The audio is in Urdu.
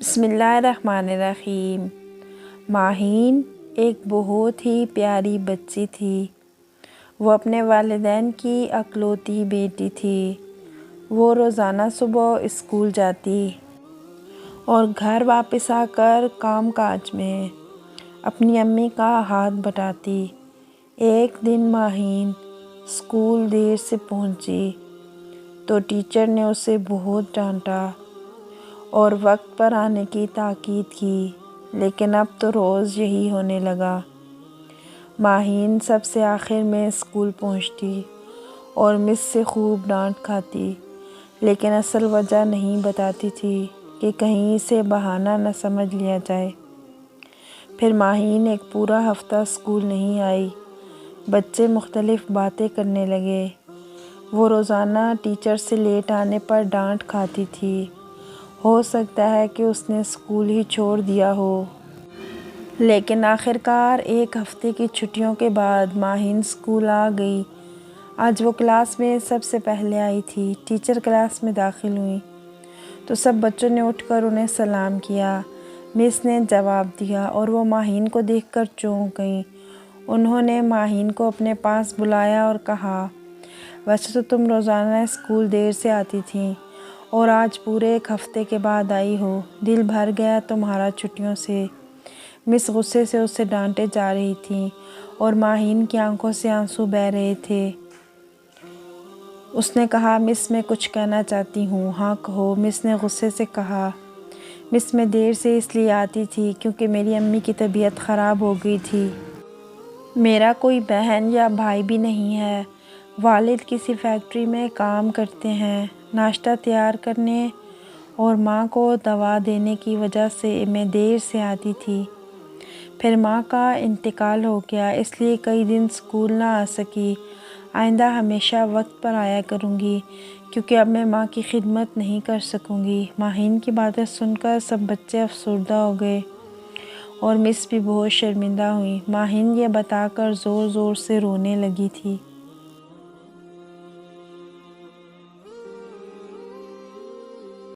بسم اللہ الرحمن الرحیم۔ ماہین ایک بہت ہی پیاری بچی تھی۔ وہ اپنے والدین کی اکلوتی بیٹی تھی۔ وہ روزانہ صبح اسکول جاتی اور گھر واپس آ کر کام کاج میں اپنی امی کا ہاتھ بٹاتی۔ ایک دن ماہین اسکول دیر سے پہنچی تو ٹیچر نے اسے بہت ڈانٹا اور وقت پر آنے کی تاکید کی، لیکن اب تو روز یہی ہونے لگا۔ ماہین سب سے آخر میں اسکول پہنچتی اور مس سے خوب ڈانٹ کھاتی، لیکن اصل وجہ نہیں بتاتی تھی کہ کہیں اسے بہانہ نہ سمجھ لیا جائے۔ پھر ماہین ایک پورا ہفتہ اسکول نہیں آئی۔ بچے مختلف باتیں کرنے لگے۔ وہ روزانہ ٹیچر سے لیٹ آنے پر ڈانٹ کھاتی تھی۔ ہو سکتا ہے کہ اس نے اسکول ہی چھوڑ دیا ہو۔ لیکن آخر کار ایک ہفتے کی چھٹیوں کے بعد ماہین اسکول آ گئی۔ آج وہ کلاس میں سب سے پہلے آئی تھی۔ ٹیچر کلاس میں داخل ہوئی تو سب بچوں نے اٹھ کر انہیں سلام کیا۔ مس نے جواب دیا اور وہ ماہین کو دیکھ کر چونک گئیں۔ انہوں نے ماہین کو اپنے پاس بلایا اور کہا، ویسے تو تم روزانہ اسکول دیر سے آتی تھیں اور آج پورے ایک ہفتے کے بعد آئی ہو۔ دل بھر گیا تمہارا چھٹیوں سے۔ مس غصے سے اسے ڈانٹے جا رہی تھیں اور ماہین کی آنکھوں سے آنسو بہہ رہے تھے۔ اس نے کہا، مس میں کچھ کہنا چاہتی ہوں۔ ہاں کہو، مس نے غصے سے کہا۔ مس میں دیر سے اس لیے آتی تھی کیونکہ میری امی کی طبیعت خراب ہو گئی تھی۔ میرا کوئی بہن یا بھائی بھی نہیں ہے۔ والد کسی فیکٹری میں کام کرتے ہیں۔ ناشتہ تیار کرنے اور ماں کو دوا دینے کی وجہ سے میں دیر سے آتی تھی۔ پھر ماں کا انتقال ہو گیا، اس لیے کئی دن اسکول نہ آ سکی۔ آئندہ ہمیشہ وقت پر آیا کروں گی کیونکہ اب میں ماں کی خدمت نہیں کر سکوں گی۔ ماہین کی باتیں سن کر سب بچے افسردہ ہو گئے اور مس بھی بہت شرمندہ ہوئی۔ ماہین یہ بتا کر زور زور سے رونے لگی تھی۔